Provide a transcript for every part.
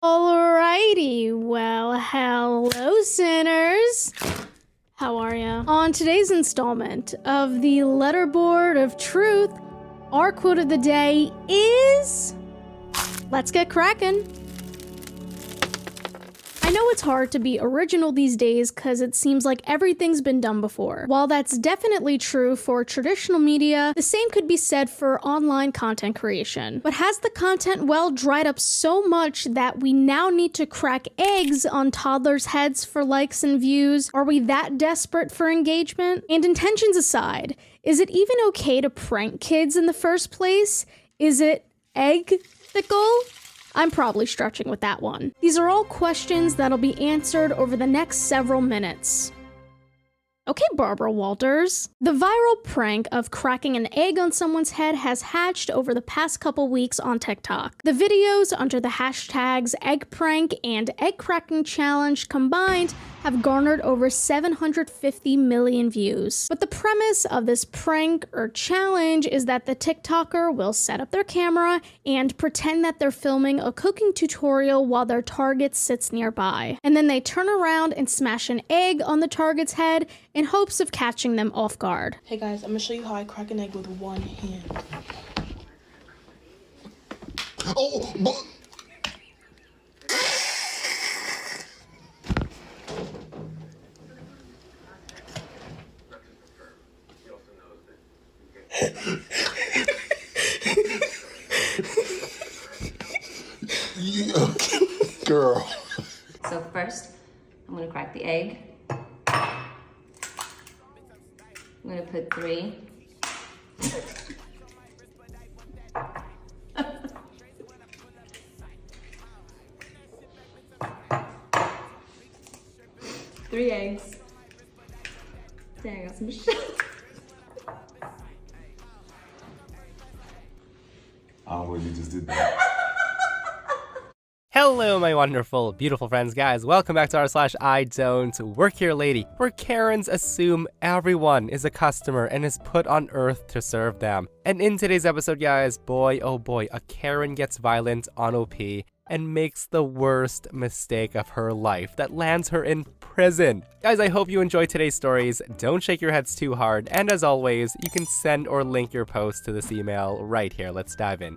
Alrighty, well, hello sinners. How are ya? On today's installment of the Letterboard of Truth, our quote of the day is, let's get crackin'. I know it's hard to be original these days because it seems like everything's been done before. While that's definitely true for traditional media, the same could be said for online content creation. But has the content well dried up so much that we now need to crack eggs on toddlers' heads for likes and views? Are we that desperate for engagement? And intentions aside, is it even okay to prank kids in the first place? Is it ethical? I'm probably stretching with that one. These are all questions that'll be answered over the next several minutes. Okay, Barbara Walters. The viral prank of cracking an egg on someone's head has hatched over the past couple weeks on TikTok. The videos under the hashtags egg prank and egg cracking challenge combined have garnered over 750 million views. But the premise of this prank or challenge is that the TikToker will set up their camera and pretend that they're filming a cooking tutorial while their target sits nearby. And then they turn around and smash an egg on the target's head in hopes of catching them off guard. Hey guys, I'm gonna show you how I crack an egg with one hand. Oh, yeah, girl. So first, I'm gonna crack the egg. I'm gonna put 3. Three eggs. Dang, I got some shit. Well, you just did that. Hello, my wonderful, beautiful friends, guys. Welcome back to r/I don't work here lady, where Karens assume everyone is a customer and is put on earth to serve them. And in today's episode, guys, boy, oh boy, a Karen gets violent on OP and makes the worst mistake of her life that lands her in prison. Guys, I hope you enjoyed today's stories. Don't shake your heads too hard. And as always, you can send or link your post to this email right here. Let's dive in.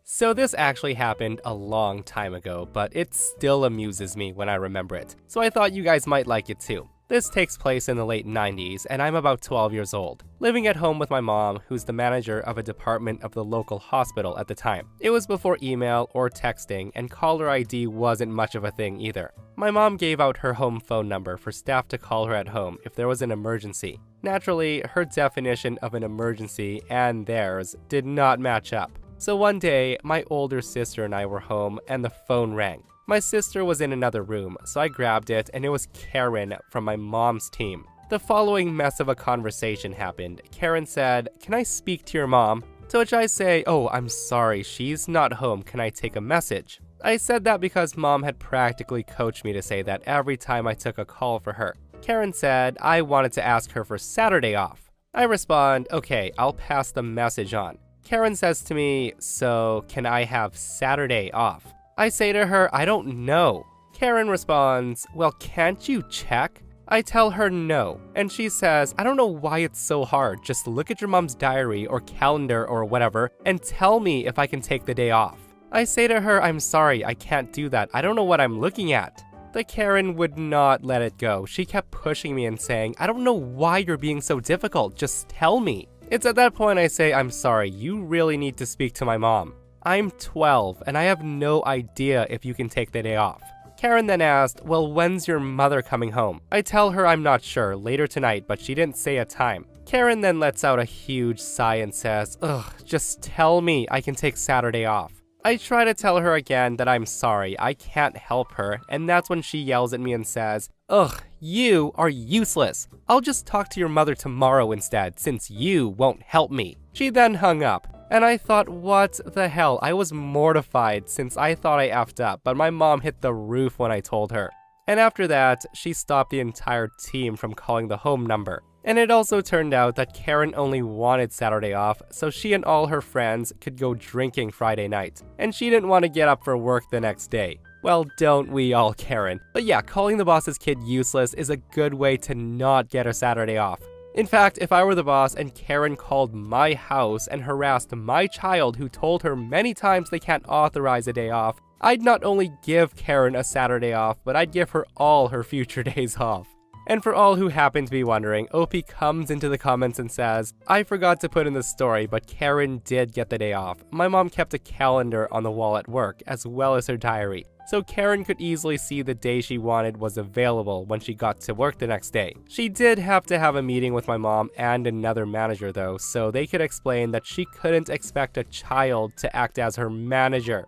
So this actually happened a long time ago, but it still amuses me when I remember it. So I thought you guys might like it too. This takes place in the late 90s, and I'm about 12 years old, living at home with my mom, who's the manager of a department of the local hospital at the time. It was before email or texting, and caller ID wasn't much of a thing either. My mom gave out her home phone number for staff to call her at home if there was an emergency. Naturally, her definition of an emergency and theirs did not match up. So one day, my older sister and I were home and the phone rang. My sister was in another room, so I grabbed it and it was Karen from my mom's team. The following mess of a conversation happened. Karen said, "Can I speak to your mom?" To which I say, "Oh, I'm sorry, she's not home, can I take a message?" I said that because mom had practically coached me to say that every time I took a call for her. Karen said I wanted to ask her for Saturday off. I respond, "Okay, I'll pass the message on." Karen says to me, "So, can I have Saturday off?" I say to her, "I don't know." Karen responds, "Well, can't you check?" I tell her no, and she says, "I don't know why it's so hard. Just look at your mom's diary or calendar or whatever and tell me if I can take the day off." I say to her, "I'm sorry, I can't do that. I don't know what I'm looking at." The Karen would not let it go. She kept pushing me and saying, "I don't know why you're being so difficult. Just tell me." It's at that point I say, "I'm sorry, you really need to speak to my mom. I'm 12 and I have no idea if you can take the day off." Karen then asked, "Well, when's your mother coming home?" I tell her I'm not sure, later tonight, but she didn't say a time. Karen then lets out a huge sigh and says, "Ugh, just tell me I can take Saturday off." I try to tell her again that I'm sorry, I can't help her, and that's when she yells at me and says, "Ugh, you are useless. I'll just talk to your mother tomorrow instead, since you won't help me." She then hung up, and I thought, what the hell? I was mortified since I thought I effed up, but my mom hit the roof when I told her. And after that, she stopped the entire team from calling the home number. And it also turned out that Karen only wanted Saturday off so she and all her friends could go drinking Friday night, and she didn't want to get up for work the next day. Well, don't we all, Karen? But yeah, calling the boss's kid useless is a good way to not get a Saturday off. In fact, if I were the boss and Karen called my house and harassed my child who told her many times they can't authorize a day off, I'd not only give Karen a Saturday off, but I'd give her all her future days off. And for all who happen to be wondering, OP comes into the comments and says, I forgot to put in the story, but Karen did get the day off. My mom kept a calendar on the wall at work, as well as her diary. So Karen could easily see the day she wanted was available when she got to work the next day. She did have to have a meeting with my mom and another manager though, so they could explain that she couldn't expect a child to act as her manager.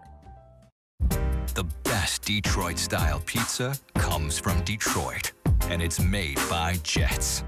The best Detroit-style pizza comes from Detroit, and it's made by Jets.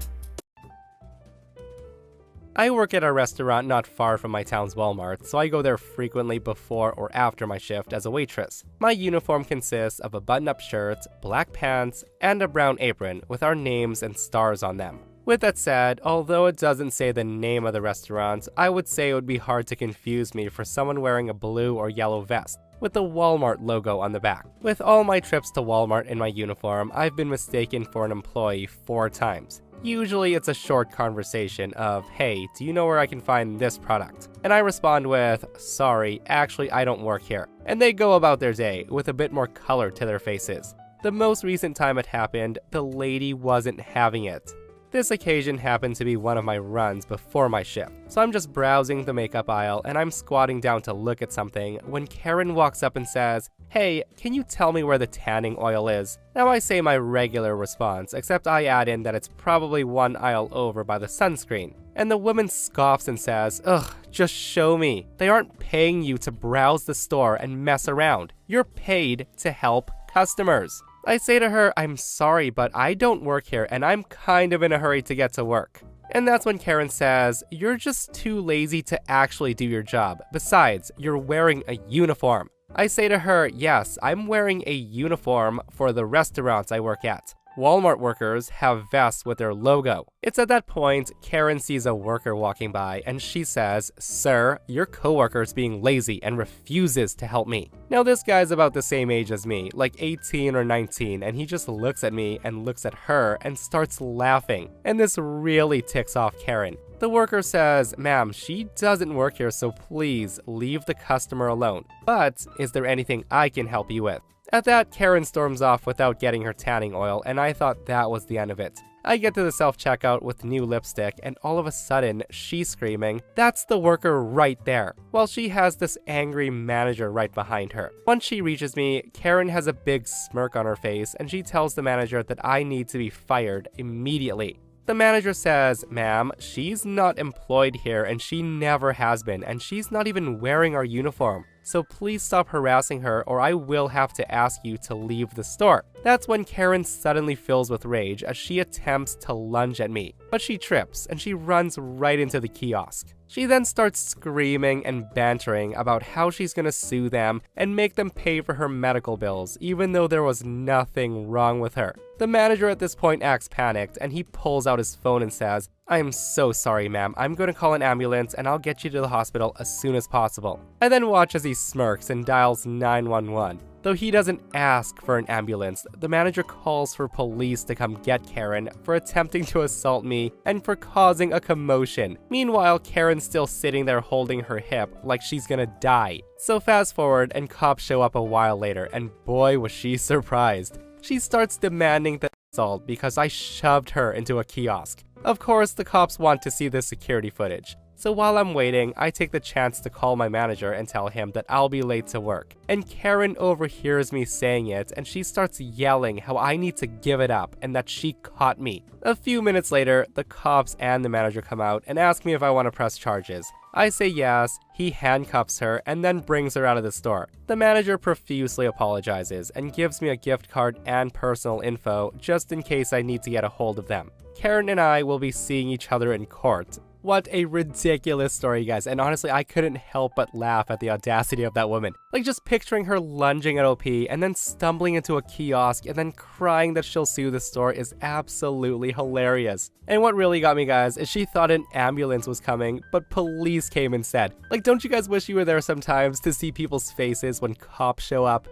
I work at a restaurant not far from my town's Walmart, so I go there frequently before or after my shift as a waitress. My uniform consists of a button-up shirt, black pants, and a brown apron with our names and stars on them. With that said, although it doesn't say the name of the restaurant, I would say it would be hard to confuse me for someone wearing a blue or yellow vest with the Walmart logo on the back. With all my trips to Walmart in my uniform, I've been mistaken for an employee 4 times. Usually it's a short conversation of, hey, do you know where I can find this product? And I respond with, sorry, actually I don't work here. And they go about their day with a bit more color to their faces. The most recent time it happened, the lady wasn't having it. This occasion happened to be one of my runs before my shift, so I'm just browsing the makeup aisle and I'm squatting down to look at something when Karen walks up and says, hey, can you tell me where the tanning oil is? Now I say my regular response, except I add in that it's probably one aisle over by the sunscreen. And the woman scoffs and says, ugh, just show me. They aren't paying you to browse the store and mess around. You're paid to help customers. I say to her, I'm sorry, but I don't work here and I'm kind of in a hurry to get to work. And that's when Karen says, you're just too lazy to actually do your job. Besides, you're wearing a uniform. I say to her, yes, I'm wearing a uniform for the restaurants I work at. Walmart workers have vests with their logo. It's at that point Karen sees a worker walking by and she says, sir, your coworker's being lazy and refuses to help me. Now this guy's about the same age as me, like 18 or 19, and he just looks at me and looks at her and starts laughing. And this really ticks off Karen. The worker says, ma'am, she doesn't work here, so please leave the customer alone. But is there anything I can help you with? At that, Karen storms off without getting her tanning oil, and I thought that was the end of it. I get to the self-checkout with new lipstick, and all of a sudden, she's screaming, that's the worker right there, while she has this angry manager right behind her. Once she reaches me, Karen has a big smirk on her face, and she tells the manager that I need to be fired immediately. The manager says, ma'am, she's not employed here and she never has been, and she's not even wearing our uniform. So please stop harassing her or I will have to ask you to leave the store. That's when Karen suddenly fills with rage as she attempts to lunge at me, but she trips and she runs right into the kiosk. She then starts screaming and bantering about how she's gonna sue them and make them pay for her medical bills, even though there was nothing wrong with her. The manager at this point acts panicked and he pulls out his phone and says, I am so sorry, ma'am. I'm going to call an ambulance and I'll get you to the hospital as soon as possible. I then watch as he smirks and dials 911. Though he doesn't ask for an ambulance, the manager calls for police to come get Karen for attempting to assault me and for causing a commotion. Meanwhile, Karen's still sitting there holding her hip like she's gonna die. So fast forward and cops show up a while later and boy was she surprised. She starts demanding the assault because I shoved her into a kiosk. Of course, the cops want to see the security footage. So while I'm waiting, I take the chance to call my manager and tell him that I'll be late to work. And Karen overhears me saying it and she starts yelling how I need to give it up and that she caught me. A few minutes later, the cops and the manager come out and ask me if I want to press charges. I say yes, he handcuffs her and then brings her out of the store. The manager profusely apologizes and gives me a gift card and personal info just in case I need to get a hold of them. Karen and I will be seeing each other in court. What a ridiculous story, guys. And honestly, I couldn't help but laugh at the audacity of that woman. Like, just picturing her lunging at OP and then stumbling into a kiosk and then crying that she'll sue the store is absolutely hilarious. And what really got me, guys, is she thought an ambulance was coming, but police came instead. Like, don't you guys wish you were there sometimes to see people's faces when cops show up?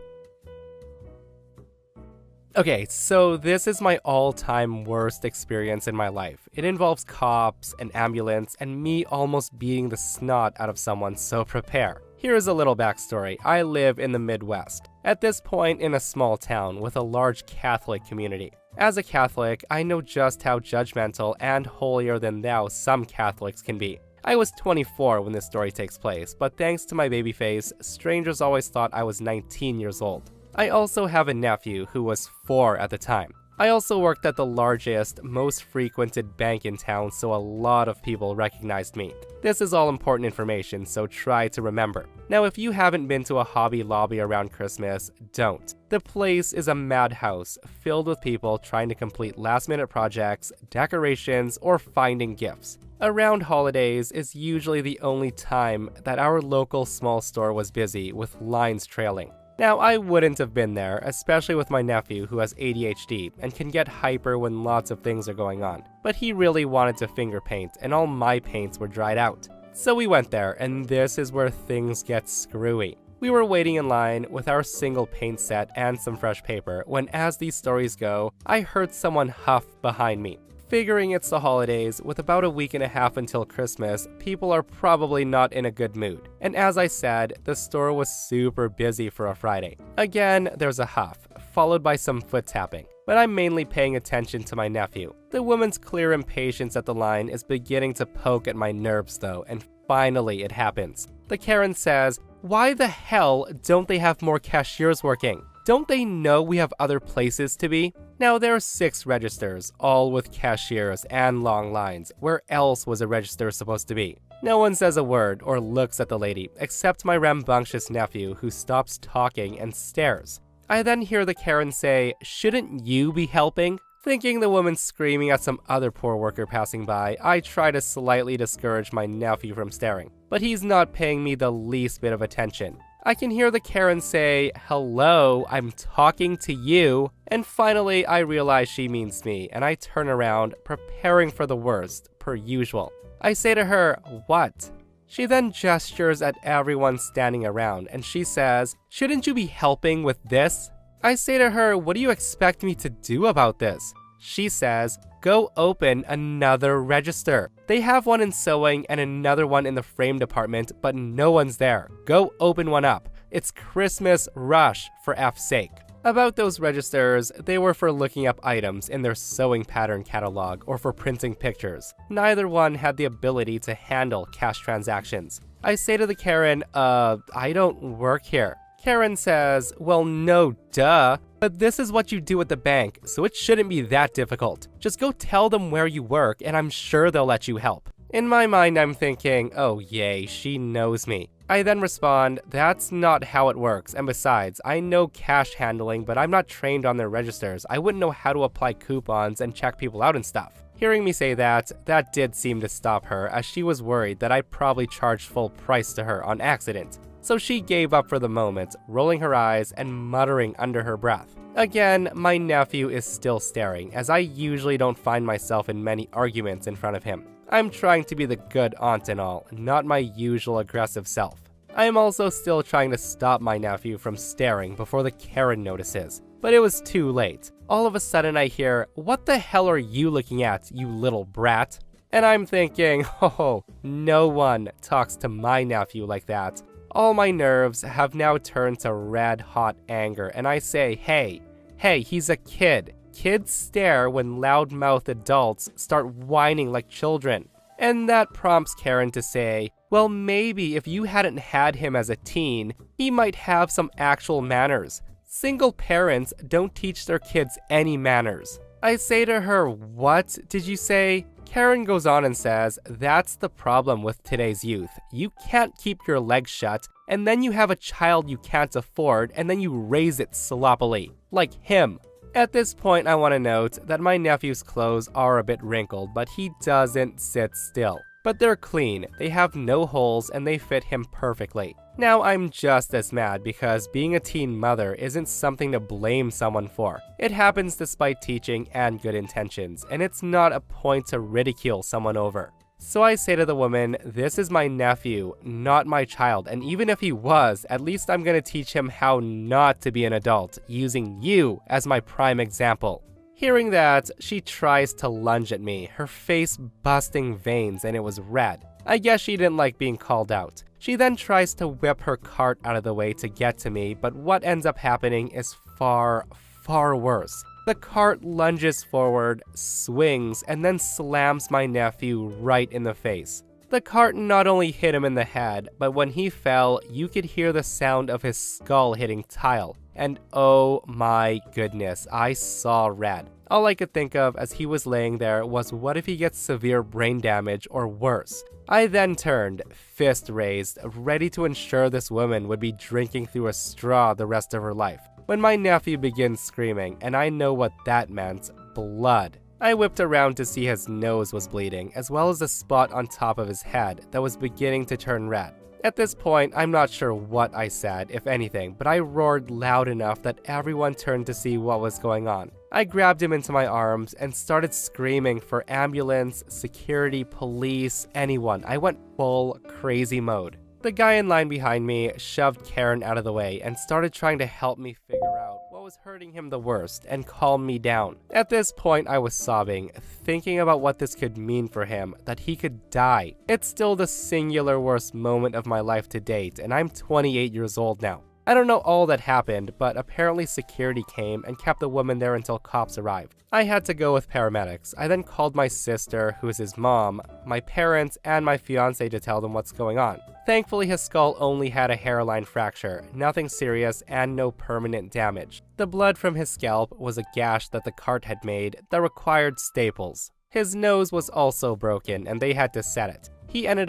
Okay, so this is my all-time worst experience in my life. It involves cops, an ambulance, and me almost beating the snot out of someone, so prepare. Here is a little backstory. I live in the Midwest. At this point in a small town with a large Catholic community. As a Catholic, I know just how judgmental and holier-than-thou some Catholics can be. I was 24 when this story takes place, but thanks to my baby face, strangers always thought I was 19 years old. I also have a nephew who was 4 at the time. I also worked at the largest, most frequented bank in town, so a lot of people recognized me. This is all important information, so try to remember. Now, if you haven't been to a Hobby Lobby around Christmas, don't. The place is a madhouse, filled with people trying to complete last-minute projects, decorations, or finding gifts. Around holidays is usually the only time that our local small store was busy, with lines trailing. Now, I wouldn't have been there, especially with my nephew who has ADHD and can get hyper when lots of things are going on. But he really wanted to finger paint, and all my paints were dried out. So we went there, and this is where things get screwy. We were waiting in line with our single paint set and some fresh paper when, as these stories go, I heard someone huff behind me. Figuring it's the holidays, with about a week and a half until Christmas, people are probably not in a good mood. And as I said, the store was super busy for a Friday. Again, there's a huff, followed by some foot tapping. But I'm mainly paying attention to my nephew. The woman's clear impatience at the line is beginning to poke at my nerves though, and finally it happens. The Karen says, "Why the hell don't they have more cashiers working? Don't they know we have other places to be?" Now, there are 6 registers, all with cashiers and long lines. Where else was a register supposed to be? No one says a word or looks at the lady, except my rambunctious nephew, who stops talking and stares. I then hear the Karen say, "Shouldn't you be helping?" Thinking the woman's screaming at some other poor worker passing by, I try to slightly discourage my nephew from staring, but he's not paying me the least bit of attention. I can hear the Karen say, "Hello, I'm talking to you." And finally, I realize she means me, and I turn around, preparing for the worst, per usual. I say to her, "What?" She then gestures at everyone standing around, and she says, "Shouldn't you be helping with this?" I say to her, "What do you expect me to do about this?" She says, "Go open another register. They have one in sewing and another one in the frame department, but no one's there. Go open one up. It's Christmas rush, for F's sake." About those registers, they were for looking up items in their sewing pattern catalog or for printing pictures. Neither one had the ability to handle cash transactions. I say to the Karen, I don't work here." Karen says, "Well, no, duh. But this is what you do at the bank, so it shouldn't be that difficult. Just go tell them where you work, and I'm sure they'll let you help." In my mind, I'm thinking, oh yay, she knows me. I then respond, "That's not how it works, and besides, I know cash handling, but I'm not trained on their registers. I wouldn't know how to apply coupons and check people out and stuff." Hearing me say that did seem to stop her, as she was worried that I probably charged full price to her on accident. So she gave up for the moment, rolling her eyes and muttering under her breath. Again, my nephew is still staring, as I usually don't find myself in many arguments in front of him. I'm trying to be the good aunt and all, not my usual aggressive self. I am also still trying to stop my nephew from staring before the Karen notices, but it was too late. All of a sudden I hear, "What the hell are you looking at, you little brat?" And I'm thinking, oh, no one talks to my nephew like that. All my nerves have now turned to red-hot anger, and I say, hey, he's a kid. Kids stare when loud-mouthed adults start whining like children. And that prompts Karen to say, "Well, maybe if you hadn't had him as a teen, he might have some actual manners. Single parents don't teach their kids any manners." I say to her, "What did you say?" Karen goes on and says, "That's the problem with today's youth. You can't keep your legs shut, and then you have a child you can't afford, and then you raise it sloppily. Like him." At this point, I want to note that my nephew's clothes are a bit wrinkled, but he doesn't sit still. but they're clean, they have no holes, and they fit him perfectly. Now I'm just as mad because being a teen mother isn't something to blame someone for. It happens despite teaching and good intentions, and it's not a point to ridicule someone over. So I say to the woman, this is my nephew, not my child, and even if he was, at least I'm gonna teach him how not to be an adult, using you as my prime example. Hearing that, she tries to lunge at me, her face busting veins, and it was red. I guess she didn't like being called out. She then tries to whip her cart out of the way to get to me, but what ends up happening is far, far worse. The cart lunges forward, swings, and then slams my nephew right in the face. The cart not only hit him in the head, but when he fell, you could hear the sound of his skull hitting tile. And oh my goodness, I saw red. All I could think of as he was laying there was, what if he gets severe brain damage or worse? I then turned, fist raised, ready to ensure this woman would be drinking through a straw the rest of her life, when my nephew begins screaming, and I know what that meant: blood. I whipped around to see his nose was bleeding, as well as a spot on top of his head that was beginning to turn red. At this point, I'm not sure what I said, if anything, but I roared loud enough that everyone turned to see what was going on. I grabbed him into my arms and started screaming for ambulance, security, police, anyone. I went full crazy mode. The guy in line behind me shoved Karen out of the way and started trying to help me figure out what was hurting him the worst and calm me down. At this point, I was sobbing, thinking about what this could mean for him, that he could die. It's still the singular worst moment of my life to date, and I'm 28 years old now. I don't know all that happened, but apparently security came and kept the woman there until cops arrived. I had to go with paramedics. I then called my sister, who is his mom, my parents, and my fiance to tell them what's going on. Thankfully, his skull only had a hairline fracture, nothing serious, and no permanent damage. The blood from his scalp was a gash that the cart had made that required staples. His nose was also broken, and they had to set it. He ended up